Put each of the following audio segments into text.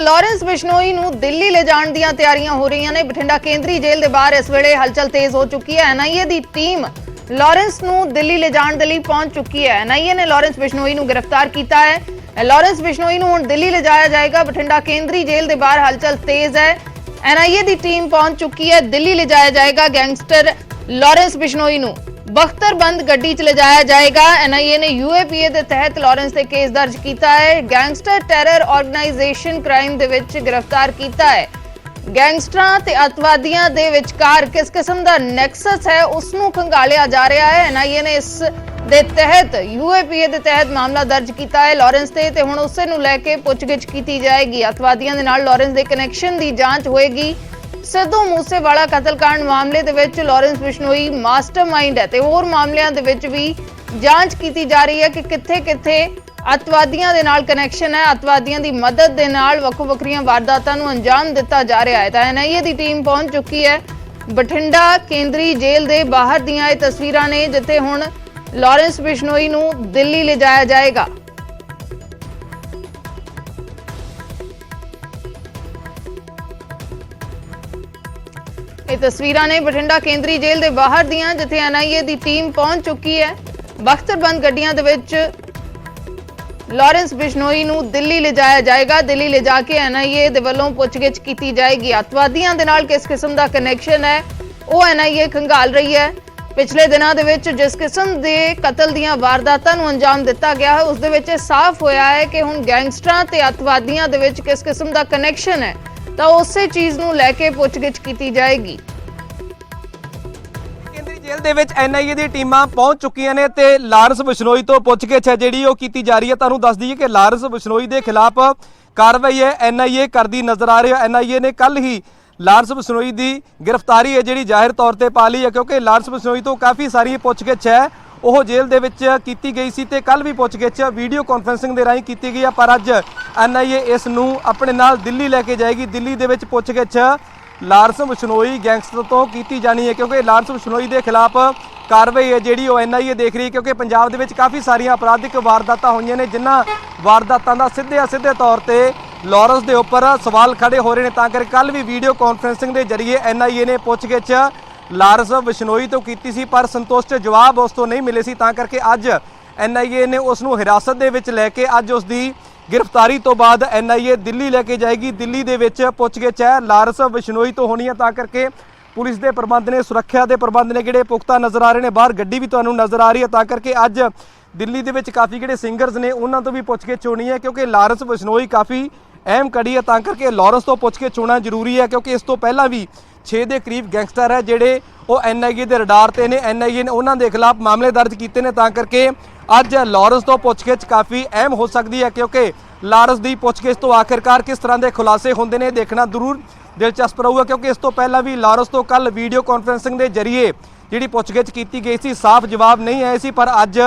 Lawrence Bishnoi ਨੂੰ ਦਿੱਲੀ ਲੈ ਜਾਣ ਦੀਆਂ ਤਿਆਰੀਆਂ ਹੋ ਰਹੀਆਂ ਨੇ। ਬਠਿੰਡਾ ਕੇਂਦਰੀ ਜੇਲ੍ਹ ਦੇ ਬਾਹਰ ਇਸ ਵੇਲੇ ਹਲਚਲ ਤੇਜ਼ ਹੋ ਚੁੱਕੀ ਹੈ। ਐਨਆਈਏ ਦੀ ਟੀਮ ਲॉरेंस ਨੂੰ ਦਿੱਲੀ ਲੈ ਜਾਣ ਦੇ ਲਈ ਪਹੁੰਚ ਚੁੱਕੀ ਹੈ। ਐਨਆਈਏ ਨੇ ਲॉरेंस ਬਿਸ਼ਨੋਈ ਨੂੰ ਗ੍ਰਿਫਤਾਰ ਕੀਤਾ ਹੈ। लॉरेंस बिश्नोई ਨੂੰ ਹੁਣ ਦਿੱਲੀ ਲੈ ਜਾਇਆ ਜਾਏਗਾ। ਬਠਿੰਡਾ ਕੇਂਦਰੀ ਜੇਲ੍ਹ ਦੇ ਬਾਹਰ ਹਲਚਲ ਤੇਜ਼ ਹੈ। एनआईए ਦੀ ਟੀਮ ਪਹੁੰਚ ਚੁੱਕੀ ਹੈ। ਦਿੱਲੀ ਲੈ ਜਾਇਆ ਜਾਏਗਾ ਗੈਂਗਸਟਰ लॉरेंस बिश्नोई ਨੂੰ बख्तरबंद गड्डी च ले जाया जाएगा। एनआईए ने यूएपीए के तहत लॉरेंस से केस दर्ज किया है। गैंगस्टर टैरर ऑर्गेनाइजेशन क्राइम दे विच गिरफ्तार किया है। गैंगस्टरां ते अतवादियां दे विचकार किस किस्म दा नैक्सस है उसनूं खंगालिया जा रहा है। एनआईए ने इस दे तहत यूएपीए के तहत मामला दर्ज किया है लॉरेंस ते हुण उसे नूं लैके पुछगिछ की जाएगी। अतवादियां दे नाल लॉरेंस दे कनैक्शन की जांच होएगी। सिद्धू मूसेवाला कतलकांड मामले दे विच लॉरेंस बिश्नोई मास्टरमाइंड है ते होर मामलिਆਂ ਦੇ ਵਿੱਚ ਵੀ ਜਾਂਚ ਕੀਤੀ ਜਾ ਰਹੀ ਹੈ ਕਿ ਕਿੱਥੇ-ਕਿੱਥੇ ਅਤਵਾਦੀਆਂ ਦੇ ਨਾਲ ਕਨੈਕਸ਼ਨ ਹੈ। ਅਤਵਾਦੀਆਂ ਦੀ ਮਦਦ ਦੇ ਨਾਲ ਵੱਖੋ ਵੱਖਰੀਆਂ ਵਾਰਦਾਤਾਂ ਨੂੰ ਅੰਜਾਮ ਦਿੱਤਾ ਜਾ ਰਿਹਾ ਹੈ। ਤਾਂ ਐਨਆਈਏ ਦੀ ਟੀਮ ਪਹੁੰਚ ਚੁੱਕੀ ਹੈ। ਬਠਿੰਡਾ ਕੇਂਦਰੀ ਜੇਲ੍ਹ ਦੇ ਬਾਹਰ ਦੀਆਂ ਇਹ ਤਸਵੀਰਾਂ ਨੇ ਜਿੱਥੇ ਹੁਣ ਲॉरेंस ਬਿਸ਼ਨੋਈ ਨੂੰ ਦਿੱਲੀ ਲੈ ਜਾਇਆ ਜਾਏਗਾ। ਇਹ ਤਸਵੀਰਾਂ ਨੇ ਬਠਿੰਡਾ ਕੇਂਦਰੀ ਜੇਲ੍ਹ ਦੇ ਬਾਹਰ ਦੀਆਂ ਜਿੱਥੇ ਐਨਆਈਏ ਦੀ ਟੀਮ ਪਹੁੰਚ ਚੁੱਕੀ ਹੈ। ਬਖਤਰਬੰਦ ਗੱਡੀਆਂ ਦੇ ਵਿੱਚ लॉरेंस ਬਿਸ਼ਨੋਈ ਨੂੰ ਦਿੱਲੀ ਲੈ ਜਾਇਆ ਜਾਏਗਾ। ਦਿੱਲੀ ਲੈ ਜਾ ਕੇ ਐਨਆਈਏ ਦੇ ਵੱਲੋਂ ਪੁੱਛਗਿੱਛ ਕੀਤੀ ਜਾਏਗੀ। ਅਤਵਾਦੀਆਂ ਦੇ ਨਾਲ ਕਿਸ ਕਿਸਮ ਦਾ ਕਨੈਕਸ਼ਨ ਹੈ ਉਹ ਐਨਆਈਏ ਖੰਗਾਲ ਰਹੀ ਹੈ। ਪਿਛਲੇ ਦਿਨਾਂ ਦੇ ਵਿੱਚ ਜਿਸ ਕਿਸਮ ਦੇ ਕਤਲ ਦੀਆਂ ਵਾਰਦਾਤਾਂ ਨੂੰ ਅੰਜਾਮ ਦਿੱਤਾ ਗਿਆ ਹੈ ਉਸ ਦੇ ਵਿੱਚ ਸਾਫ਼ ਹੋਇਆ ਹੈ ਕਿ ਹੁਣ ਗੈਂਗਸਟਰਾਂ ਤੇ ਅਤਵਾਦੀਆਂ ਦੇ ਵਿੱਚ ਕਿਸ ਕਿਸਮ ਦਾ ਕਨੈਕਸ਼ਨ ਹੈ ਤਾਂ ਉਸੇ ਚੀਜ਼ ਨੂੰ ਲੈ ਕੇ ਪੁੱਛਗਿੱਛ ਕੀਤੀ ਜਾਏਗੀ। ਕੇਂਦਰੀ ਜੇਲ੍ਹ ਦੇ ਵਿੱਚ ਐਨਆਈਏ ਦੀ ਟੀਮਾਂ ਪਹੁੰਚ ਚੁੱਕੀਆਂ ਨੇ ਤੇ ਲॉरेंस ਬਿਸ਼ਨੋਈ ਤੋਂ ਪੁੱਛਗਿੱਛ ਹੈ ਜਿਹੜੀ ਉਹ ਕੀਤੀ ਜਾ ਰਹੀ ਹੈ। ਤੁਹਾਨੂੰ ਦੱਸ ਦਈਏ ਕਿ ਲॉरेंस ਬਿਸ਼ਨੋਈ ਦੇ ਖਿਲਾਫ ਕਾਰਵਾਈ ਹੈ ਐਨਆਈਏ ਕਰਦੀ ਨਜ਼ਰ ਆ ਰਹੀ ਹੈ। ਐਨਆਈਏ ਨੇ ਕੱਲ ਹੀ लॉरेंस ਬਿਸ਼ਨੋਈ ਦੀ ਗ੍ਰਿਫਤਾਰੀ ਹੈ ਜਿਹੜੀ ਜ਼ਾਹਿਰ ਤੌਰ ਤੇ ਪਾ ਲਈ ਹੈ ਕਿਉਂਕਿ लॉरेंस ਬਿਸ਼ਨੋਈ ਤੋਂ ਕਾਫੀ ਸਾਰੀ ਪੁੱਛਗਿੱਛ ਹੈ ਉਹ ਜੇਲ੍ਹ ਦੇ ਵਿੱਚ ਕੀਤੀ ਗਈ ਸੀ ਤੇ ਕੱਲ ਵੀ ਪੁੱਛਗਿੱਛ ਵੀਡੀਓ ਕਾਨਫਰੰਸਿੰਗ ਦੇ ਰਾਹੀਂ ਕੀਤੀ ਗਈ ਹੈ। ਪਰ ਅੱਜ ਐਨਆਈਏ ਇਸ ਨੂੰ ਆਪਣੇ ਨਾਲ ਦਿੱਲੀ ਲੈ ਕੇ ਜਾਏਗੀ। ਦਿੱਲੀ ਦੇ ਵਿੱਚ ਪੁੱਛਗਿੱਛ लॉरेंस ਬਿਸ਼ਨੋਈ ਗੈਂਗਸਟਰ ਤੋਂ ਕੀਤੀ ਜਾਣੀ ਹੈ ਕਿਉਂਕਿ लॉरेंस ਬਿਸ਼ਨੋਈ ਦੇ ਖਿਲਾਫ ਕਾਰਵਾਈ ਹੈ ਜਿਹੜੀ ਉਹ ਐਨਆਈਏ ਦੇਖ ਰਹੀ ਹੈ ਕਿਉਂਕਿ ਪੰਜਾਬ ਦੇ ਵਿੱਚ ਕਾਫੀ ਸਾਰੀਆਂ ਅਪਰਾਧਿਕ ਵਾਰਦਾਤਾਂ ਹੋਈਆਂ ਨੇ ਜਿਨ੍ਹਾਂ ਵਾਰਦਾਤਾਂ ਦਾ ਸਿੱਧੇ ਤੌਰ ਤੇ लॉरेंस ਦੇ ਉੱਪਰ ਸਵਾਲ ਖੜੇ ਹੋ ਰਹੇ ਨੇ। ਤਾਂ ਕਰਕੇ ਕੱਲ ਵੀ ਵੀਡੀਓ ਕਾਨਫਰੰਸਿੰਗ ਦੇ ਜ਼ਰੀਏ ਐਨਆਈਏ ਨੇ ਪੁੱਛਗਿੱਛ लॉरेंस ਬਿਸ਼ਨੋਈ ਤੋਂ ਕੀਤੀ ਸੀ ਪਰ ਸੰਤੁਸ਼ਟ ਜਵਾਬ ਉਸ ਤੋਂ ਨਹੀਂ ਮਿਲੇ ਸੀ। ਤਾਂ ਕਰਕੇ ਅੱਜ ਐਨਆਈਏ ਨੇ ਉਸ ਨੂੰ ਹਿਰਾਸਤ ਦੇ ਵਿੱਚ ਲੈ ਕੇ ਅੱਜ ਉਸ ਦੀ गिरफ्तारी तो बाद एनआईए दिल्ली लेके जाएगी। दिल्ली दे विच पुछगिछ है लॉरेंस बिश्नोई तो होनी है। तां करके पुलिस के प्रबंध ने सुरक्षा के प्रबंध ने जिहड़े पुख्ता नज़र आ रहे हैं। बाहर गड्डी भी तुहानूं नज़र आ रही है। तां करके अज दिल्ली दे विच काफ़ी जिहड़े सिंगरस ने उन्हां तो भी पुछगिछ होनी है क्योंकि लॉरेंस बिश्नोई काफ़ी अहम कड़ी है। तां करके लॉरेंस तो पुछगिछ होना जरूरी है क्योंकि इस तो पहला भी 6 के करीब गैंगस्टर है जिहड़े वो एनआईए के रडार ते ने। एनआईए ने उन्हां दे खिलाफ मामले दर्ज किए हैं। तां करके अज लॉरेंस तो पुछगिछ काफ़ी अहम हो सकती है क्योंकि लॉरेंस की पुछगिछ तो आखिरकार किस तरह के खुलासे होंगे ने देखना जरूर दिलचस्प रहूगा क्योंकि इस तो पहला भी लॉरेंस तो कल वीडियो कॉन्फ्रेंसिंग के जरिए जी पुछगिछ की गई थी साफ जवाब नहीं आए सी। पर अज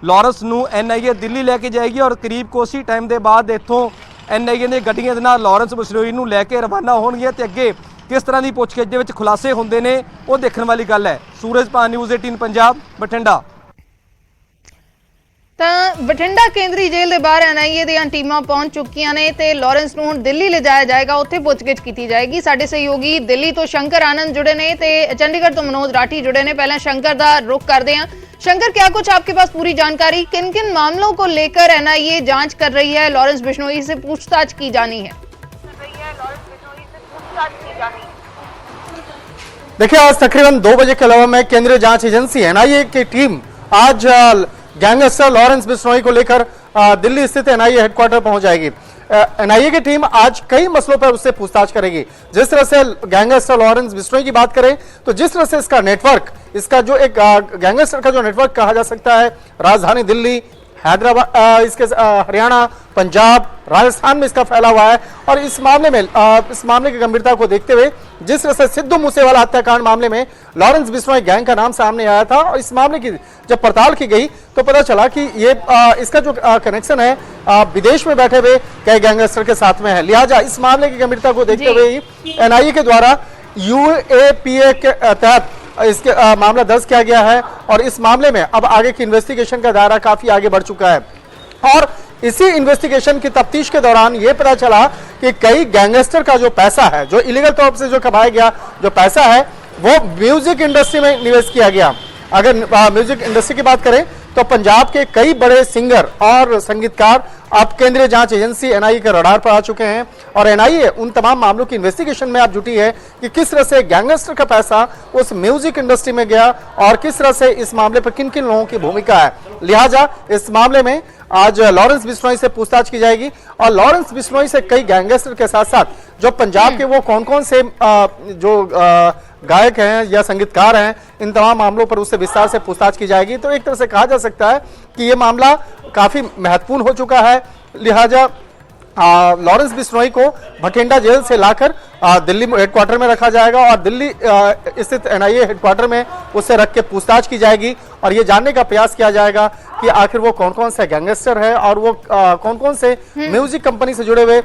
लॉरेंस नूं एनआईए दिल्ली लैके जाएगी और करीब कुछ ही टाइम के बाद इत्थों एनआईए ने गड्डियां दे नाल लॉरेंस बिश्नोई नूं लैके रवाना होणगीआं ते अगे किस तरह की पुछगिछ दे विच खुलासे होंदे ने वो देखने वाली गल है। सूरजपान न्यूज़ 18 पंजाब बठिंडा। ਤਾਂ ਬਠਿੰਡਾ ਕੇਂਦਰੀ ਜੇਲ੍ਹ ਦੇ ਬਾਹਰ ਐਨਆਈਏ ਦੀਆਂ ਟੀਮਾਂ ਪਹੁੰਚ ਚੁੱਕੀਆਂ ਨੇ ਤੇ ਲॉरेंस ਨੂੰ ਹੁਣ ਦਿੱਲੀ ਲਿਜਾਇਆ ਜਾਏਗਾ। ਉੱਥੇ ਪੁੱਛਗਿੱਛ ਕੀਤੀ ਜਾਏਗੀ। ਸਾਡੇ ਸਹਿਯੋਗੀ ਦਿੱਲੀ ਤੋਂ शंकर आनंद जुड़े ने ਤੇ चंडीगढ़ ਤੋਂ मनोज राठी जुड़े ने। पहले शंकर का रुख करते हैं। शंकर, क्या कुछ आपके पास पूरी जानकारी, किन किन मामलों को लेकर एनआईए जांच कर रही है? लॉरेंस बिश्नोई से पूछताछ की जानी है। देखिए आज तकरीबन 2 बजे के अलावा में केंद्रीय जांच एजेंसी एनआईए की टीम आज गैंगस्टर लॉरेंस बिश्नोई को लेकर दिल्ली स्थित एनआईए हेडक्वार्टर पहुंच जाएगी। एनआईए की टीम आज कई मसलों पर उससे पूछताछ करेगी। जिस तरह से गैंगस्टर लॉरेंस बिश्नोई की बात करें तो जिस तरह से इसका नेटवर्क, इसका जो एक गैंगस्टर का जो नेटवर्क कहा जा सकता है राजधानी दिल्ली, हैदराबाद, इसके हरियाणा, पंजाब, राजस्थान में इसका फैला हुआ है। और इस मामले की गंभीरता को देखते हुए जिस तरह से सिद्धू मूसेवाला हत्याकांड मामले में लॉरेंस बिश्नोई गैंग का नाम सामने आया था और इस मामले की जब पड़ताल की गई तो पता चला कि ये इसका जो कनेक्शन है विदेश में बैठे हुए कई गैंगस्टर के साथ में है। लिहाजा इस मामले की गंभीरता को देखते हुए ही एनआईए के द्वारा यूएपीए के तहत इसके मामला दर्ज किया गया है और इस मामले में अब आगे की इन्वेस्टिगेशन का दायरा काफी आगे बढ़ चुका है। और इसी इन्वेस्टिगेशन की तफ्तीश के दौरान ये पता चला कि कई गैंगस्टर का जो पैसा है, जो इलीगल तौर से जो कमाया गया जो पैसा है, वो म्यूजिक इंडस्ट्री में निवेश किया गया। अगर म्यूजिक इंडस्ट्री की बात करें तो पंजाब के कई बड़े सिंगर और संगीतकार अब केंद्रीय जांच एजेंसी एनआईए के रडार पर आ चुके हैं और एनआईए उन तमाम मामलों की इन्वेस्टिगेशन में अब जुटी है कि किस तरह से गैंगस्टर का पैसा उस म्यूजिक इंडस्ट्री में गया और किस तरह से इस मामले पर किन किन लोगों की भूमिका है। लिहाजा इस मामले में आज लॉरेंस बिश्नोई से पूछताछ की जाएगी और लॉरेंस बिश्नोई से कई गैंगस्टर के साथ साथ जो पंजाब के वो कौन कौन से गायक हैं या संगीतकार हैं, इन तमाम मामलों पर उससे विस्तार से पूछताछ की जाएगी। तो एक तरह से कहा जा सकता है कि ये मामला काफी महत्वपूर्ण हो चुका है। लिहाजा लॉरेंस बिश्नोई को भटिंडा जेल से लाकर दिल्ली हेडक्वार्टर में रखा जाएगा और दिल्ली स्थित एनआईए हेडक्वार्टर में उसे रख के पूछताछ की जाएगी और ये जानने का प्रयास किया जाएगा कि आखिर वो कौन कौन से गैंगस्टर है और वो कौन कौन से म्यूजिक कंपनी से जुड़े हुए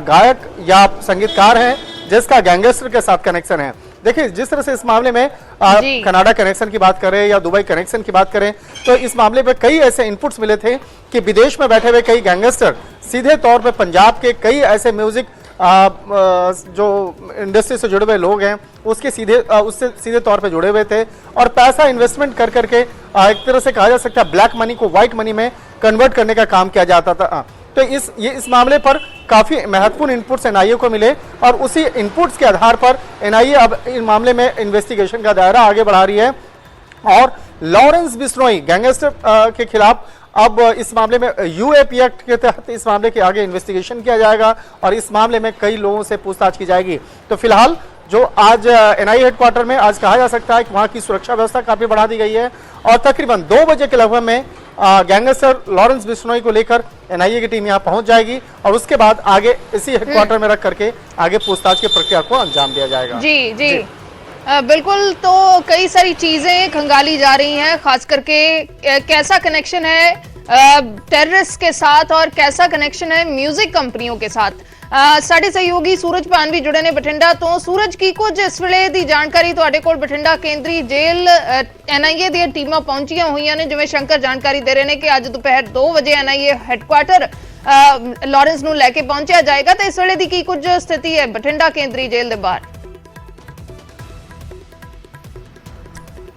गायक या संगीतकार हैं जिसका गैंगस्टर के साथ कनेक्शन है। देखिए, जिस तरह से इस मामले में कनाडा कनेक्शन की बात करें या दुबई कनेक्शन की बात करें तो इस मामले में कई ऐसे इनपुट्स मिले थे कि विदेश में बैठे हुए कई गैंगस्टर सीधे तौर पे पंजाब के कई ऐसे म्यूजिक जो इंडस्ट्री से जुड़े हुए लोग हैं उससे सीधे तौर पे जुड़े हुए थे और पैसा इन्वेस्टमेंट कर करके एक तरह से कहा जा सकता है ब्लैक मनी को व्हाइट मनी में कन्वर्ट करने का काम किया जाता था। तो इस मामले पर काफी महत्वपूर्ण इनपुट्स एनआईए को मिले और उसी इनपुट्स के आधार पर एनआईए अब इस मामले में इन्वेस्टिगेशन का दायरा आगे बढ़ा रही है और लॉरेंस बिश्नोई गैंगस्टर के खिलाफ अब इस मामले में यूएपी एक्ट के तहत इस मामले के आगे इन्वेस्टिगेशन किया जाएगा और इस मामले में कई लोगों से पूछताछ की जाएगी। तो फिलहाल जो आज एनआईए हेडक्वार्टर में आज कहा जा सकता है कि वहां की सुरक्षा व्यवस्था काफी बढ़ा दी गई है और तकरीबन 2 बजे के लगभग में गैंगस्टर लॉरेंस बिश्नोई को लेकर एनआईए की टीम यहां पहुंच जाएगी और उसके बाद आगे इसी हेडक्वार्टर में रख करके आगे पूछताछ की प्रक्रिया को अंजाम दिया जाएगा। जी। बिल्कुल, तो कई सारी चीजें खंगाली जा रही हैं, खास करके कैसा कनेक्शन है टेररिस्ट के साथ और कैसा कनेक्शन है म्यूजिक कंपनियों के साथ। ਸਾਡੇ ਸਹਿਯੋਗੀ ਸੂਰਜ ਭਾਨ ਵੀ ਜੁੜੇ ਨੇ ਬਠਿੰਡਾ ਤੋਂ। ਸੂਰਜ, ਕੀ ਕੁਝ ਇਸ ਵੇਲੇ ਦੀ ਜਾਣਕਾਰੀ ਤੁਹਾਡੇ ਕੋਲ ਬਠਿੰਡਾ ਕੇਂਦਰੀ ਜੇਲ੍ਹ ਐਨਆਈਏ ਦੀਆਂ ਟੀਮਾਂ ਪਹੁੰਚੀਆਂ ਹੋਈਆਂ ਨੇ? ਜਿਵੇਂ ਸ਼ੰਕਰ ਜਾਣਕਾਰੀ ਦੇ ਰਹੇ ਨੇ ਕਿ ਅੱਜ ਦੁਪਹਿਰ 2 ਵਜੇ ਐਨਆਈਏ ਹੈੱਡਕੁਆਟਰ ਲਾਰੈਂਸ ਨੂੰ ਲੈ ਕੇ ਪਹੁੰਚਿਆ ਜਾਏਗਾ, ਤਾਂ ਇਸ ਵੇਲੇ ਦੀ ਕੀ ਕੁਝ ਸਥਿਤੀ ਹੈ ਬਠਿੰਡਾ ਕੇਂਦਰੀ ਜੇਲ੍ਹ ਦੇ ਬਾਹਰ?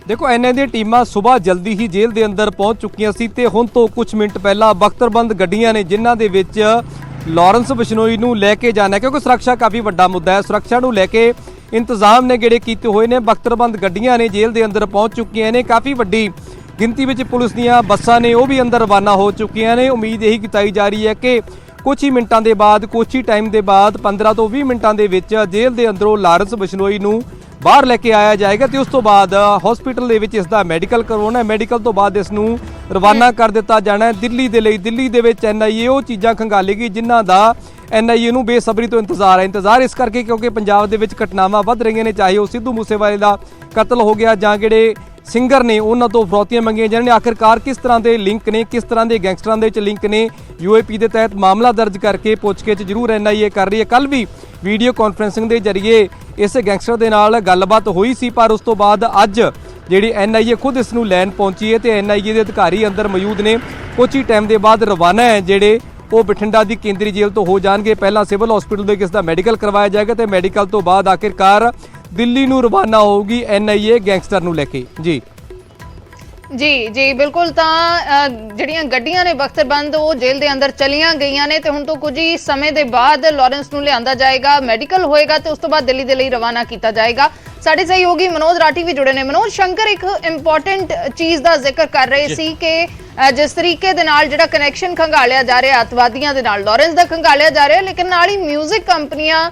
ਦੇਖੋ, ਐਨਆਈਏ ਦੀਆਂ ਟੀਮਾਂ ਸਵੇਰ ਜਲਦੀ ਹੀ ਜੇਲ੍ਹ ਦੇ ਅੰਦਰ ਪਹੁੰਚ ਚੁੱਕੀਆਂ ਸੀ ਤੇ ਹੁਣ ਤੋਂ ਕੁਝ ਮਿੰਟ ਪਹਿਲਾਂ ਬਖਤਰਬੰਦ ਗੱਡੀਆਂ ਨੇ ਜਿਨ੍ਹਾਂ ਦੇ ਵਿੱਚ ਲੌਰੈਂਸ ਬਿਸ਼ਨੋਈ ਨੂੰ ਲੈ ਕੇ ਜਾਣਾ, ਕਿਉਂਕਿ ਸੁਰੱਖਿਆ ਕਾਫੀ ਵੱਡਾ ਮੁੱਦਾ ਹੈ। ਸੁਰੱਖਿਆ ਨੂੰ ਲੈ ਕੇ ਇੰਤਜ਼ਾਮ ਨੇ ਜਿਹੜੇ ਕੀਤੇ ਹੋਏ ਨੇ। ਬਖਤਰਬੰਦ ਗੱਡੀਆਂ ਨੇ ਜੇਲ੍ਹ ਦੇ ਅੰਦਰ ਪਹੁੰਚ ਚੁੱਕੀਆਂ ਨੇ। ਕਾਫੀ ਵੱਡੀ ਗਿਣਤੀ ਵਿੱਚ ਪੁਲਿਸ ਦੀਆਂ ਬੱਸਾਂ ਨੇ ਉਹ ਵੀ ਅੰਦਰ ਰਵਾਨਾ ਹੋ ਚੁੱਕੀਆਂ ਨੇ। ਉਮੀਦ ਇਹੀ ਕੀਤੀ ਜਾ ਰਹੀ ਹੈ ਕਿ ਕੁਝ ਹੀ ਮਿੰਟਾਂ ਦੇ ਬਾਅਦ, ਕੁਝ ਹੀ ਟਾਈਮ ਦੇ ਬਾਅਦ 15 ਤੋਂ 20 ਮਿੰਟਾਂ ਦੇ ਵਿੱਚ ਜੇਲ੍ਹ ਦੇ ਅੰਦਰੋਂ ਲੌਰੈਂਸ ਬਿਸ਼ਨੋਈ ਨੂੰ ਬਾਹਰ ਲੈ ਕੇ ਆਇਆ ਜਾਏਗਾ ਤੇ ਉਸ ਤੋਂ ਬਾਅਦ ਹਸਪੀਟਲ ਦੇ ਵਿੱਚ ਇਸ ਦਾ ਮੈਡੀਕਲ ਕਰਵਾਉਣਾ ਹੈ। ਮੈਡੀਕਲ ਤੋਂ ਬਾਅਦ ਇਸ ਨੂੰ ਰਵਾਨਾ ਕਰ ਦਿੱਤਾ ਜਾਣਾ ਹੈ ਦਿੱਲੀ ਦੇ ਲਈ। ਦਿੱਲੀ ਦੇ ਵਿੱਚ ਐਨਆਈਏ ਉਹ ਚੀਜ਼ਾਂ ਖੰਗਾਲੇਗੀ ਜਿਨ੍ਹਾਂ ਦਾ ਐਨਆਈਏ ਨੂੰ ਬੇਸਬਰੀ ਤੋਂ ਇੰਤਜ਼ਾਰ ਹੈ। ਇੰਤਜ਼ਾਰ ਇਸ ਕਰਕੇ ਕਿਉਂਕਿ ਪੰਜਾਬ ਦੇ ਵਿੱਚ ਘਟਨਾਵਾਂ ਵੱਧ ਰਹੀਆਂ ਨੇ, ਚਾਹੇ ਉਹ ਸਿੱਧੂ ਮੂਸੇਵਾਲੇ ਦਾ ਕਤਲ ਹੋ ਗਿਆ ਜਾਂ ਜਿਹੜੇ ਸਿੰਗਰ ਨੇ ਉਹਨਾਂ ਤੋਂ ਫਰੌਤੀਆਂ ਮੰਗੀਆਂ ਜਾਣ ਨੇ। ਆਖਿਰਕਾਰ ਕਿਸ ਤਰ੍ਹਾਂ ਦੇ ਲਿੰਕ ਨੇ, ਕਿਸ ਤਰ੍ਹਾਂ ਦੇ ਗੈਂਗਸਟਰਾਂ ਦੇ ਵਿੱਚ ਲਿੰਕ ਨੇ, ਯੂਏਪੀ ਦੇ ਤਹਿਤ ਮਾਮਲਾ ਦਰਜ ਕਰਕੇ ਪੁੱਛਗਿੱਛ ਜ਼ਰੂਰ ਐਨਆਈਏ ਕਰ ਰਹੀ ਹੈ। ਕੱਲ ਵੀ ਵੀਡੀਓ ਕਾਨਫਰੰਸਿੰਗ ਦੇ ਜ਼ਰੀਏ ਇਸ ਗੈਂਗਸਟਰ ਦੇ ਨਾਲ ਗੱਲਬਾਤ ਹੋਈ ਸੀ, ਪਰ ਉਸ ਤੋਂ ਬਾਅਦ ਅੱਜ ਜਿਹੜੀ ਐਨਆਈਏ ਖੁਦ ਇਸ ਨੂੰ ਲੈਣ ਪਹੁੰਚੀ ਹੈ ਤੇ ਐਨਆਈਏ ਦੇ ਅਧਿਕਾਰੀ ਅੰਦਰ ਮੌਜੂਦ ਨੇ। ਕੁਝ ਹੀ ਟਾਈਮ ਦੇ ਬਾਅਦ ਰਵਾਨਾ ਹੈ ਜਿਹੜੇ ਉਹ ਬਠਿੰਡਾ ਦੀ ਕੇਂਦਰੀ ਜੇਲ੍ਹ ਤੋਂ ਹੋ ਜਾਣਗੇ। ਪਹਿਲਾਂ ਸਿਵਲ ਹਸਪੀਟਲ ਦੇ ਕਿਸ ਦਾ ਮੈਡੀਕਲ ਕਰਵਾਇਆ ਜਾਏਗਾ ਤੇ ਮੈਡੀਕਲ ਤੋਂ ਬਾਅਦ ਆਖਿਰਕਾਰ ਦਿੱਲੀ ਨੂੰ ਰਵਾਨਾ ਹੋਊਗੀ ਐਨਆਈਏ ਗੈਂਗਸਟਰ ਨੂੰ ਲੈ ਕੇ। ਜੀ ਬਿਲकुल। ਤਾਂ ਜਿਹੜੀਆਂ ਗੱਡੀਆਂ ਨੇ ਬਖਤਰਬੰਦ ਉਹ ਜੇਲ੍ਹ ਦੇ ਅੰਦਰ ਚਲੀਆਂ ਗਈਆਂ ਨੇ ਤੇ ਹੁਣ ਤੋਂ ਕੁਝ ਹੀ ਸਮੇਂ ਦੇ ਬਾਅਦ ਲੌਰੈਂਸ ਨੂੰ ਲਿਆਂਦਾ ਜਾਏਗਾ, ਮੈਡੀਕਲ ਹੋਏਗਾ ਤੇ ਉਸ ਤੋਂ ਬਾਅਦ ਦਿੱਲੀ ਦੇ ਲਈ ਰਵਾਨਾ ਕੀਤਾ ਜਾਏਗਾ। ਸਾਡੇ ਸਹਿਯੋਗੀ ਮਨੋਜ ਰਾਠੀ ਵੀ ਜੁੜੇ ਨੇ। ਮਨੋਜ, ਸ਼ੰਕਰ ਇੱਕ ਇੰਪੋਰਟੈਂਟ ਚੀਜ਼ ਦਾ ਜ਼ਿਕਰ ਕਰ ਰਹੇ ਸੀ ਕਿ ਜਿਸ ਤਰੀਕੇ ਦੇ ਨਾਲ ਜਿਹੜਾ ਕਨੈਕਸ਼ਨ ਖੰਗਾਲਿਆ ਜਾ ਰਿਹਾ ਅੱਤਵਾਦੀਆਂ ਦੇ ਨਾਲ, ਲੌਰੈਂਸ ਦਾ ਖੰਗਾਲਿਆ ਜਾ ਰਿਹਾ, ਲੇਕਿਨ ਨਾਲ ਹੀ ਮਿਊਜ਼ਿਕ ਕੰਪਨੀਆਂ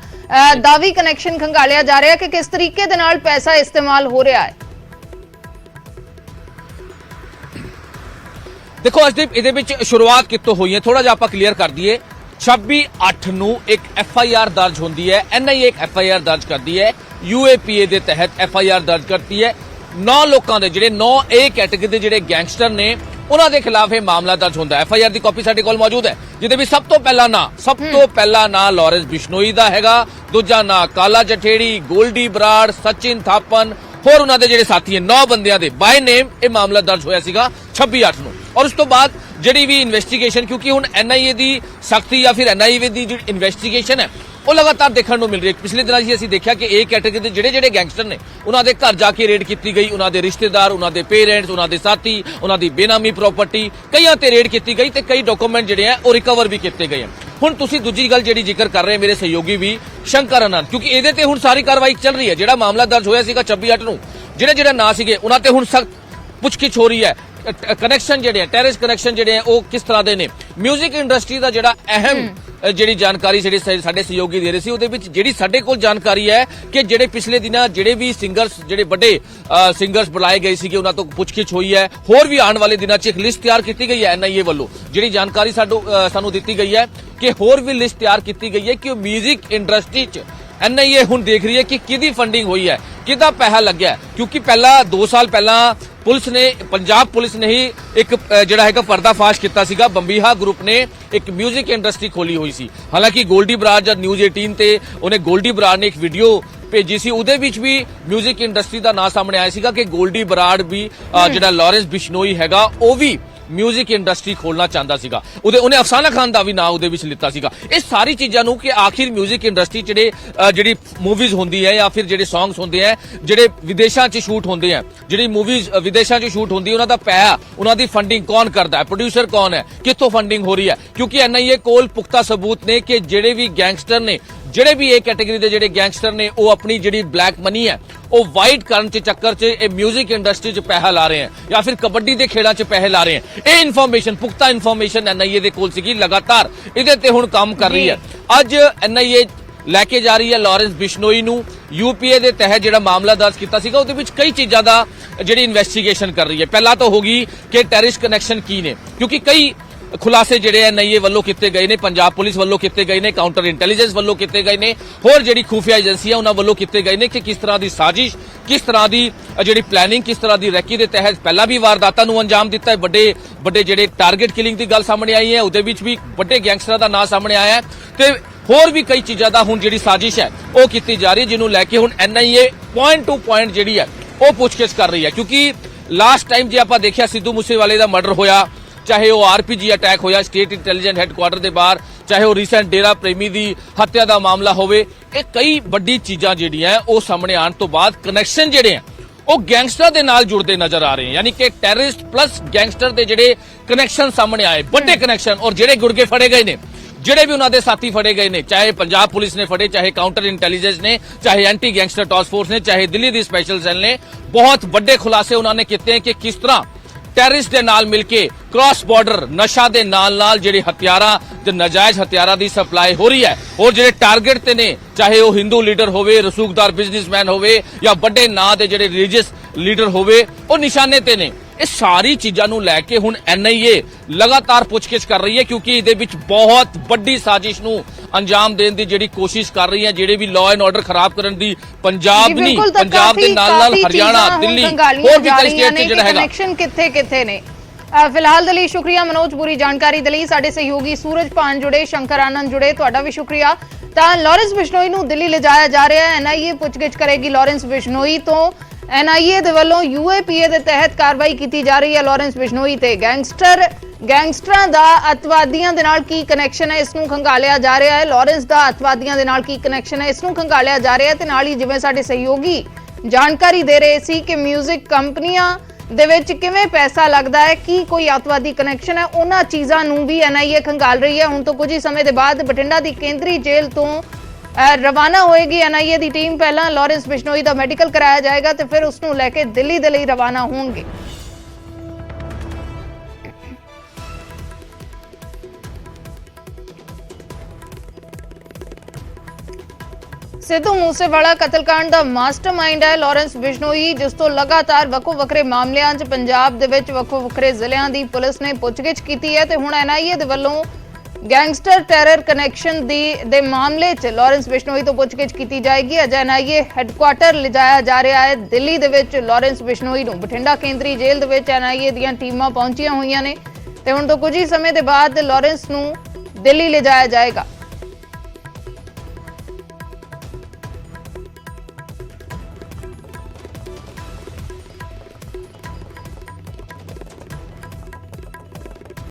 ਦਾ ਵੀ ਕਨੈਕਸ਼ਨ ਖੰਗਾਲਿਆ ਜਾ ਰਿਹਾ ਕਿ ਕਿਸ ਤਰੀਕੇ ਦੇ ਨਾਲ ਪੈਸਾ ਇਸਤੇਮਾਲ ਹੋ ਰਿਹਾ ਹੈ। देखो, अजदीप ਇਹਦੇ ਵਿੱਚ ਸ਼ੁਰੂਆਤ ਕਿੱਥੋਂ ਹੋਈ ਹੈ ਥੋੜਾ ਜਿਹਾ ਆਪਾਂ ਕਲੀਅਰ ਕਰ ਦਈਏ। 26/8 ਨੂੰ ਇੱਕ ਐਫਆਈਆਰ ਦਰਜ ਹੁੰਦੀ ਹੈ, ਐਨਆਈਏ ਇੱਕ ਐਫਆਈਆਰ ਦਰਜ ਕਰਦੀ ਹੈ, ਯੂਏਪੀਏ ਦੇ ਤਹਿਤ ਐਫਆਈਆਰ ਦਰਜ ਕਰਤੀ ਹੈ। 9 ਲੋਕਾਂ ਦੇ ਜਿਹੜੇ 9A ਕੈਟੇਗਰੀ ਦੇ ਜਿਹੜੇ ਗੈਂਗਸਟਰ ਨੇ ਉਹਨਾਂ ਦੇ ਖਿਲਾਫ ਇਹ ਮਾਮਲਾ ਦਰਜ ਹੁੰਦਾ ਹੈ। ਐਫਆਈਆਰ ਦੀ ਕਾਪੀ ਸਾਡੇ ਕੋਲ ਮੌਜੂਦ ਹੈ ਜਿਹਦੇ ਵਿੱਚ ਸਭ ਤੋਂ ਪਹਿਲਾ ਨਾਂ ਲੌਰੈਂਸ ਬਿਸ਼ਨੋਈ ਦਾ ਹੈਗਾ, ਦੂਜਾ ਨਾਂ ਕਾਲਾ ਜਠੇੜੀ, ਗੋਲਡੀ ਬਰਾੜ, ਸਚਿਨ ਥਾਪਨ, ਹੋਰ ਉਹਨਾਂ ਦੇ ਜਿਹੜੇ ਸਾਥੀ ਹੈ 9 ਬੰਦਿਆਂ ਦੇ ਬਾਈ ਨੇਮ ਇਹ ਮਾਮਲਾ ਦਰਜ ਹੋਇਆ ਸੀਗਾ 26/8 ਨੂੰ। और उस तो बाद ਜਿਹੜੀ ਵੀ ਇਨਵੈਸਟੀਗੇਸ਼ਨ, ਕਿਉਂਕਿ ਹੁਣ ਐਨਆਈਏ ਦੀ ਸਖਤੀ ਜਾਂ ਫਿਰ ਐਨਆਈਏ ਦੀ ਜਿਹੜੀ ਇਨਵੈਸਟੀਗੇਸ਼ਨ ਹੈ ਉਹ ਲਗਾਤਾਰ ਦੇਖਣ ਨੂੰ ਮਿਲ ਰਹੀ ਹੈ। ਪਿਛਲੇ ਦਿਨਾਂ 'ਚ ਅਸੀਂ ਦੇਖਿਆ ਕਿ ਇਹ ਕੈਟੇਗਰੀ ਦੇ ਜਿਹੜੇ ਗੈਂਗਸਟਰ ਨੇ ਉਹਨਾਂ ਦੇ ਘਰ ਜਾ ਕੇ ਰੇਡ ਕੀਤੀ ਗਈ, ਉਹਨਾਂ ਦੇ ਰਿਸ਼ਤੇਦਾਰ, ਉਹਨਾਂ ਦੇ ਪੇਰੈਂਟਸ, ਉਹਨਾਂ ਦੇ ਸਾਥੀ, ਉਹਨਾਂ ਦੀ ਬੇਨਾਮੀ ਪ੍ਰਾਪਰਟੀ ਕਈਆਂ ਤੇ ਰੇਡ ਕੀਤੀ ਗਈ ਤੇ ਕਈ ਡਾਕੂਮੈਂਟ ਜਿਹੜੇ ਆ ਉਹ ਰਿਕਵਰ ਵੀ ਕੀਤੇ ਗਏ। ਹੁਣ ਤੁਸੀਂ ਦੂਜੀ ਗੱਲ ਜਿਹੜੀ ਜ਼ਿਕਰ ਕਰ ਰਹੇ ਮੇਰੇ ਸਹਿਯੋਗੀ ਵੀ ਸ਼ੰਕਰ ਆਨੰਦ, ਕਿਉਂਕਿ ਇਹਦੇ ਤੇ ਹੁਣ ਸਾਰੀ ਕਾਰਵਾਈ ਚੱਲ ਰਹੀ ਹੈ। ਜਿਹੜਾ ਮਾਮਲਾ ਦਰਜ ਹੋਇਆ ਸੀਗਾ 26/8 ਨੂੰ, ਜਿਹੜੇ ਨਾਂ ਸੀਗੇ ਉਹਨਾਂ ਤੇ ਹੁਣ ਸਖਤ ਪੁੱਛਗਿੱਛ ਹੋ ਰਹੀ ਹੈ। ਕਨੈਕਸ਼ਨ ਜਿਹੜੇ ਆ, ਟੈਰਰਿਸਟ ਕਨੈਕਸ਼ਨ ਜਿਹੜੇ ਆ ਉਹ ਕਿਸ ਤਰ੍ਹਾਂ ਦੇ ਨੇ। ਮਿਊਜ਼ਿਕ ਇੰਡਸਟਰੀ ਦਾ ਜਿਹੜਾ ਅਹਿਮ ਜਿਹੜੀ ਜਾਣਕਾਰੀ ਜਿਹੜੇ ਸਾਡੇ ਸਹਿਯੋਗੀ ਦੇ ਰਹੇ ਸੀ, ਉਹਦੇ ਵਿੱਚ ਜਿਹੜੀ ਸਾਡੇ ਕੋਲ ਜਾਣਕਾਰੀ ਹੈ ਕਿ ਜਿਹੜੇ ਪਿਛਲੇ ਦਿਨਾਂ ਜਿਹੜੇ ਵੀ ਸਿੰਗਰਸ, ਜਿਹੜੇ ਵੱਡੇ ਸਿੰਗਰਸ ਬੁਲਾਏ ਗਏ ਸੀਗੇ ਉਹਨਾਂ ਤੋਂ ਪੁੱਛਗਿੱਛ ਹੋਈ ਹੈ। ਹੋਰ ਵੀ ਆਉਣ ਵਾਲੇ ਦਿਨਾਂ 'ਚ ਇੱਕ ਲਿਸਟ ਤਿਆਰ ਕੀਤੀ ਗਈ ਹੈ ਐਨਆਈਏ ਵੱਲੋਂ। ਜਿਹੜੀ ਜਾਣਕਾਰੀ ਸਾਨੂੰ ਦਿੱਤੀ ਗਈ ਹੈ ਕਿ ਹੋਰ ਵੀ ਲਿਸਟ ਤਿਆਰ ਕੀਤੀ ਗਈ ਹੈ ਕਿ ਉਹ ਮਿਊਜ਼ਿਕ ਇੰਡਸਟਰੀ 'ਚ ਐਨਆਈਏ ਹੁਣ ਦੇਖ ਰਹੀ ਹੈ ਕਿ ਕਿਹਦੀ ਫੰਡਿੰਗ ਹੋਈ ਹੈ, ਕਿਹਦਾ ਪੈਸਾ ਲੱਗਿਆ। ਕਿਉਂਕਿ ਪਹਿਲਾਂ 2 ਸਾਲ ਪਹਿਲਾਂ ਪੁਲਿਸ ਨੇ, ਪੰਜਾਬ ਪੁਲਿਸ ਨੇ ਹੀ ਇੱਕ ਜਿਹੜਾ ਹੈਗਾ ਪਰਦਾਫਾਸ਼ ਕੀਤਾ ਸੀਗਾ। ਬੰਬੀਹਾ ਗਰੁੱਪ ਨੇ ਇੱਕ ਮਿਊਜ਼ਿਕ ਇੰਡਸਟਰੀ ਖੋਲੀ ਹੋਈ ਸੀ। ਹਾਲਾਂਕਿ ਗੋਲਡੀ ਬਰਾੜ ਜਦ ਨਿਊਜ਼ 18 ਤੇ ਉਹਨੇ ਗੋਲਡੀ ਬਰਾੜ ਨੇ ਇੱਕ ਵੀਡੀਓ ਭੇਜੀ ਸੀ, ਉਹਦੇ ਵਿੱਚ ਵੀ ਮਿਊਜ਼ਿਕ ਇੰਡਸਟਰੀ ਦਾ ਨਾਂ ਸਾਹਮਣੇ ਆਇਆ ਸੀਗਾ ਕਿ ਗੋਲਡੀ ਬਰਾੜ ਵੀ ਜਿਹੜਾ ਲਾਰੈਂਸ ਬਿਸ਼ਨੋਈ ਹੈਗਾ ਉਹ ਵੀ ਮਿਊਜ਼ਿਕ ਇੰਡਸਟਰੀ ਖੋਲਣਾ ਚਾਹੁੰਦਾ ਸੀਗਾ। ਉਹਨੇ ਅਫਸਾਨਾ ਖਾਨ ਦਾ ਵੀ ਨਾਂ ਉਹਦੇ ਵਿੱਚ ਲਿੱਤਾ ਸੀਗਾ। ਇਹ ਸਾਰੀ ਚੀਜ਼ਾਂ ਨੂੰ ਕਿ ਆਖਿਰ ਮਿਊਜ਼ਿਕ ਇੰਡਸਟਰੀ ਜਿਹੜੀ ਮੂਵੀਜ਼ ਹੁੰਦੀ ਹੈ ਜਾਂ ਫਿਰ ਜਿਹੜੇ ਸੌਂਗਸ ਹੁੰਦੇ ਆ ਜਿਹੜੇ ਵਿਦੇਸ਼ਾਂ 'ਚ ਸ਼ੂਟ ਹੁੰਦੇ ਆ, ਜਿਹੜੀ ਮੂਵੀਜ਼ ਵਿਦੇਸ਼ਾਂ 'ਚ ਸ਼ੂਟ ਹੁੰਦੀ ਉਹਨਾਂ ਦਾ ਪੈਸਾ, ਉਹਨਾਂ ਦੀ ਫੰਡਿੰਗ ਕੌਣ ਕਰਦਾ ਹੈ, ਪ੍ਰੋਡਿਊਸਰ ਕੌਣ ਹੈ, ਕਿੱਥੋਂ ਫੰਡਿੰਗ ਹੋ ਰਹੀ ਹੈ। ਕਿਉਂਕਿ ਐਨਆਈਏ ਕੋਲ ਪੁਖਤਾ ਸਬੂਤ ਨੇ ਕਿ ਜਿਹੜੇ ਵੀ ਗੈਂਗਸਟਰ ਨੇ, ਜਿਹੜੇ ਵੀ ਇਹ ਕੈਟੇਗਰੀ ਦੇ ਜਿਹੜੇ ਗੈਂਗਸਟਰ ਨੇ ਉਹ ਆਪਣੀ ਜਿਹੜੀ ਬਲੈਕ ਮਨੀ ਹੈ ਉਹ ਵਾਈਟ ਕਰਨ ਚ ਚੱਕਰ ਚ ਇਹ ਮਿਊਜ਼ਿਕ ਇੰਡਸਟਰੀ ਚ ਪੈਸਾ ਲਾ ਰਹੇ ਹਨ ਜਾਂ ਫਿਰ ਕਬੱਡੀ ਦੇ ਖੇਡਾਂ ਚ ਪੈਸੇ ਲਾ ਰਹੇ ਹਨ। ਇਹ ਇਨਫੋਰਮੇਸ਼ਨ, ਪੁਖਤਾ ਇਨਫੋਰਮੇਸ਼ਨ ਐਨਆਈਏ ਦੇ ਕੋਲ ਸੀਗੀ, ਲਗਾਤਾਰ ਇਹਦੇ ਤੇ ਹੁਣ ਕੰਮ ਕਰ ਰਹੀ ਹੈ। ਅੱਜ ਐਨਆਈਏ ਲੈ ਕੇ ਜਾ ਰਹੀ ਹੈ ਲਾਰੈਂਸ ਬਿਸ਼ਨੋਈ ਨੂੰ। ਯੂਪੀਏ ਦੇ ਤਹਿਤ ਜਿਹੜਾ ਮਾਮਲਾ ਦਰਜ ਕੀਤਾ ਸੀਗਾ ਉਹਦੇ ਵਿੱਚ ਕਈ ਚੀਜ਼ਾਂ ਦਾ ਜਿਹੜੀ ਇਨਵੈਸਟੀਗੇਸ਼ਨ ਕਰ ਰਹੀ ਹੈ। ਪਹਿਲਾਂ ਤਾਂ ਹੋਗੀ ਕਿ ਟੈਰਰਿਸਟ ਕਨੈਕਸ਼ਨ ਕੀ ਨੇ, ਕਿਉਂਕਿ ਕਈ ਖੁਲਾਸੇ ਜਿਹੜੇ ਐਨਆਈਏ ਵੱਲੋਂ ਕੀਤੇ ਗਏ ਨੇ, ਪੰਜਾਬ ਪੁਲਿਸ ਵੱਲੋਂ ਕੀਤੇ ਗਏ ਨੇ, ਕਾਊਂਟਰ ਇੰਟੈਲੀਜੈਂਸ ਵੱਲੋਂ ਕੀਤੇ ਗਏ ਨੇ, ਹੋਰ ਜਿਹੜੀ ਖੂਫੀਆ ਏਜੰਸੀਆਂ ਉਹਨਾਂ ਵੱਲੋਂ ਕੀਤੇ ਗਏ ਨੇ ਕਿ ਕਿਸ ਤਰ੍ਹਾਂ ਦੀ ਸਾਜ਼ਿਸ਼, ਕਿਸ ਤਰ੍ਹਾਂ ਦੀ ਜਿਹੜੀ ਪਲੈਨਿੰਗ, ਕਿਸ ਤਰ੍ਹਾਂ ਦੀ ਰੈਕੀ ਦੇ ਤਹਿਤ ਪਹਿਲਾਂ ਵੀ ਵਾਰਦਾਤਾਂ ਨੂੰ ਅੰਜਾਮ ਦਿੱਤਾ ਹੈ। ਵੱਡੇ ਜਿਹੜੇ ਟਾਰਗੇਟ ਕਿਲਿੰਗ ਦੀ ਗੱਲ ਸਾਹਮਣੇ ਆਈ ਹੈ, ਉਹਦੇ ਵਿੱਚ ਵੀ ਵੱਡੇ ਗੈਂਗਸਟਰਾਂ ਦਾ ਨਾਂ ਸਾਹਮਣੇ ਆਇਆ ਹੈ ਤੇ ਹੋਰ ਵੀ ਕਈ ਚੀਜ਼ਾਂ ਦਾ ਹੁਣ ਜਿਹੜੀ ਸਾਜ਼ਿਸ਼ ਹੈ ਉਹ ਕੀਤੀ ਜਾ ਰਹੀ ਹੈ, ਜਿਹਨੂੰ ਲੈ ਕੇ ਹੁਣ ਐਨਆਈਏ ਪੁਆਇੰਟ ਟੂ ਪੁਆਇੰਟ ਜਿਹੜੀ ਹੈ ਉਹ ਪੁੱਛਗਿੱਛ ਕਰ ਰਹੀ ਹੈ। ਕਿਉਂਕਿ ਲਾਸਟ ਟਾਈਮ ਜੇ ਆਪਾਂ ਦੇਖਿਆ ਸਿੱਧੂ ਮੂਸੇਵਾਲੇ ਦਾ ਮਰਡਰ ਹੋਇਆ, ਚਾਹੇ ਉਹ ਆਰਪੀਜੀ ਅਟੈਕ ਹੋਇਆ ਸਟੇਟ ਇੰਟੈਲੀਜੈਂਸ ਹੈੱਡਕੁਆਟਰ ਦੇ ਬਾਹਰ, ਚਾਹੇ ਉਹ ਰੀਸੈਂਟ ਡੇਰਾ ਪ੍ਰੇਮੀ ਦੀ ਹੱਤਿਆ ਦਾ ਮਾਮਲਾ ਹੋਵੇ, ਇਹ ਕਈ ਵੱਡੀ ਚੀਜ਼ਾਂ ਜਿਹੜੀਆਂ ਉਹ ਸਾਹਮਣੇ ਆਉਣ ਤੋਂ ਬਾਅਦ ਕਨੈਕਸ਼ਨ ਜਿਹੜੇ ਆ ਉਹ ਗੈਂਗਸਟਰ ਦੇ ਨਾਲ ਜੁੜਦੇ ਨਜ਼ਰ ਆ ਰਹੇ ਹਨ। ਯਾਨੀ ਕਿ ਟੈਰਰਿਸਟ ਪਲੱਸ ਗੈਂਗਸਟਰ ਦੇ ਜਿਹੜੇ ਕਨੈਕਸ਼ਨ ਸਾਹਮਣੇ ਆਏ, ਵੱਡੇ ਕਨੈਕਸ਼ਨ, ਔਰ ਜਿਹੜੇ ਗੁਰਗੇ ਫੜੇ ਗਏ ਨੇ, ਜਿਹੜੇ ਵੀ ਉਹਨਾਂ ਦੇ ਸਾਥੀ ਫੜੇ ਗਏ ਨੇ, ਚਾਹੇ ਪੰਜਾਬ ਪੁਲਿਸ ਨੇ ਫੜੇ, ਚਾਹੇ ਕਾਊਂਟਰ ਇੰਟੈਲੀਜੈਂਸ ਨੇ, ਚਾਹੇ ਐਂਟੀ ਗੈਂਗਸਟਰ ਟਾਸਕ ਫੋਰਸ ਨੇ, ਚਾਹੇ ਦਿੱਲੀ ਦੀ ਸਪੈਸ਼ਲ ਸੈੱਲ ਨੇ, ਬਹੁਤ ਵੱਡੇ ਖੁਲਾਸੇ ਉਹਨਾਂ ਨੇ ਕੀਤੇ ਕਿ ਕਿਸ ਤਰ੍ਹਾਂ ਟੈਰਰਿਸਟ ਦੇ ਨਾਲ ਮਿਲ ਕੇ ਕ੍ਰਾਸ ਬਾਰਡਰ ਨਸ਼ਾ ਦੇ ਨਾਲ ਜਿਹੜੇ ਹਥਿਆਰਾਂ ਤੇ ਨਜਾਇਜ਼ ਹਥਿਆਰਾਂ ਦੀ ਸਪਲਾਈ ਹੋ ਰਹੀ ਹੈ, ਔਰ ਜਿਹੜੇ ਟਾਰਗੇਟ ਤੇ ਨੇ, ਚਾਹੇ ਉਹ ਹਿੰਦੂ ਲੀਡਰ ਹੋਵੇ, ਰਸੂਖਦਾਰ ਬਿਜ਼ਨਸਮੈਨ ਹੋਵੇ ਜਾਂ ਵੱਡੇ ਨਾਂ ਦੇ ਜਿਹੜੇ ਰਿਲੀਜੀਅਸ ਲੀਡਰ ਹੋਵੇ, ਉਹ ਨਿਸ਼ਾਨੇ ਤੇ ਨੇ। ਇਹ ਸਾਰੀ ਚੀਜ਼ਾਂ ਨੂੰ ਲੈ ਕੇ ਹੁਣ ਐਨਆਈਏ ਲਗਾਤਾਰ ਪੁੱਛਗਿੱਛ ਕਰ ਰਹੀ ਹੈ, ਕਿਉਂਕਿ ਇਹਦੇ ਵਿੱਚ ਬਹੁਤ ਵੱਡੀ ਸਾਜ਼ਿਸ਼ ਨੂੰ ਅੰਜਾਮ ਦੇਣ ਦੀ ਜਿਹੜੀ ਕੋਸ਼ਿਸ਼ ਕਰ ਰਹੀ ਹੈ, ਜਿਹੜੇ ਵੀ ਲਾਅ ਐਂਡ ਆਰਡਰ ਖਰਾਬ ਕਰਨ ਦੀ। ਪੰਜਾਬ ਨਹੀਂ, ਪੰਜਾਬ ਦੇ ਨਾਲ ਹਰਿਆਣਾ, ਦਿੱਲੀ, ਹੋਰ ਵੀ ਕਈ ਸਟੇਟ 'ਚ ਜਿਹੜਾ ਹੈਗਾ ਕਨੈਕਸ਼ਨ ਕਿੱਥੇ ਨੇ। ਫਿਲਹਾਲ ਦੇ ਲਈ ਸ਼ੁਕਰੀਆ ਮਨੋਜ, ਪੂਰੀ ਜਾਣਕਾਰੀ ਦੇ ਲਈ। ਸਾਡੇ ਸਹਿਯੋਗੀ ਸੂਰਜ ਪਾਨ ਜੁੜੇ, ਸ਼ੰਕਰ ਆਨੰਦ ਜੁੜੇ, ਤੁਹਾਡਾ ਵੀ ਸ਼ੁਕਰੀਆ। ਤਾਂ ਲਾਰੈਂਸ ਬਿਸ਼ਨੋਈ ਨੂੰ ਦਿੱਲੀ ਲਿਜਾਇਆ ਜਾ ਰਿਹਾ ਹੈ। ਐਨਆਈਏ ਪੁੱਛਗਿੱਛ ਕਰੇਗੀ ਲਾਰੈਂਸ ਬਿਸ਼ਨੋਈ ਤੋਂ। ਐਨਆਈਏ ਦੇ ਵੱਲੋਂ ਯੂਏਪੀਏ ਦੇ ਤਹਿਤ ਕਾਰਵਾਈ ਕੀਤੀ ਜਾ ਰਹੀ ਹੈ ਲਾਰੈਂਸ ਬਿਸ਼ਨੋਈ ਤੇ। ਗੈਂਗਸਟਰਾਂ ਦਾ ਅਤਵਾਦੀਆਂ ਦੇ ਨਾਲ ਕੀ ਕਨੈਕਸ਼ਨ ਹੈ, ਇਸ ਨੂੰ ਖੰਗਾਲਿਆ ਜਾ ਰਿਹਾ ਹੈ। ਲਾਰੈਂਸ ਦਾ ਅਤਵਾਦੀਆਂ ਦੇ ਨਾਲ ਕੀ ਕਨੈਕਸ਼ਨ ਹੈ, ਇਸ ਨੂੰ ਖੰਗਾਲਿਆ ਜਾ ਰਿਹਾ ਹੈ। ਤੇ ਨਾਲ ਹੀ ਜਿਵੇਂ ਸਾਡੇ ਸਹਿਯੋਗੀ ਜਾਣਕਾਰੀ ਦੇ ਰਹੇ ਸੀ ਕਿ ਮਿਊਜ਼ਿਕ ਕੰਪਨੀਆਂ ਦੇ ਵਿੱਚ ਕਿਵੇਂ ਪੈਸਾ ਲੱਗਦਾ ਹੈ, ਕੀ ਕੋਈ ਅਤਵਾਦੀ ਕਨੈਕਸ਼ਨ ਹੈ, ਉਹਨਾਂ ਚੀਜ਼ਾਂ ਨੂੰ ਵੀ ਐਨਆਈਏ ਖੰਗਾਲ ਰਹੀ ਹੈ। ਹੁਣ ਤੋਂ ਕੁਝ ਹੀ ਸਮੇਂ ਦੇ ਬਾਅਦ ਬਠਿੰਡਾ ਦੀ ਕੇਂਦਰੀ ਜੇਲ੍ਹ ਤੋਂ ਰਵਾਨਾ ਹੋਏਗੀ ਐਨਆਈਏ ਦੀ ਟੀਮ। ਪਹਿਲਾਂ ਲਾਰੈਂਸ ਬਿਸ਼ਨੋਈ ਦਾ ਮੈਡੀਕਲ ਕਰਾਇਆ ਜਾਏਗਾ ਤੇ ਫਿਰ ਉਸ ਨੂੰ ਲੈ ਕੇ ਦਿੱਲੀ ਦੇ ਲਈ ਰਵਾਨਾ ਹੋਣਗੇ। ਸਿੱਧੂ ਮੂਸੇਵਾਲਾ ਕਤਲकांड ਦਾ ਮਾਸਟਰਮਾਈਂਡ ਹੈ ਲਾਰੈਂਸ ਬਿਸ਼ਨੋਈ, ਜਿਸ ਤੋਂ ਲਗਾਤਾਰ ਵੱਖੋ ਵੱਖਰੇ ਮਾਮਲਿਆਂ 'ਚ ਪੰਜਾਬ ਦੇ ਵਿੱਚ ਵੱਖੋ ਵੱਖਰੇ ਜ਼ਿਲ੍ਹਿਆਂ ਦੀ ਪੁਲਿਸ ਨੇ ਪੁੱਛਗਿੱਛ ਕੀਤੀ ਹੈ ਤੇ ਹੁਣ ਐਨਆਈਏ ਦੇ ਵੱਲੋਂ ਗੈਂਗਸਟਰ ਟੈਰਰ ਕਨੈਕਸ਼ਨ ਦੇ ਮਾਮਲੇ 'ਚ ਲਾਰੈਂਸ ਬਿਸ਼ਨੋਈ ਤੋਂ ਪੁੱਛਗਿੱਛ ਕੀਤੀ ਜਾਏਗੀ। ਅੱਜ ਐਨਆਈਏ ਹੈੱਡਕੁਆਟਰ ਲਿਜਾਇਆ ਜਾ ਰਿਹਾ ਹੈ ਦਿੱਲੀ ਦੇ ਵਿੱਚ ਲਾਰੈਂਸ ਬਿਸ਼ਨੋਈ ਨੂੰ। ਬਠਿੰਡਾ ਕੇਂਦਰੀ ਜੇਲ੍ਹ ਦੇ ਵਿੱਚ ਐਨਆਈਏ ਦੀਆਂ ਟੀਮਾਂ ਪਹੁੰਚੀਆਂ ਹੋਈਆਂ ਨੇ ਤੇ ਹੁਣ ਤੋਂ ਕੁਝ ਹੀ ਸਮੇਂ ਦੇ ਬਾਅਦ ਲਾਰੈਂਸ ਨੂੰ ਦਿੱਲੀ ਲਿਜਾਇਆ ਜਾਏਗਾ।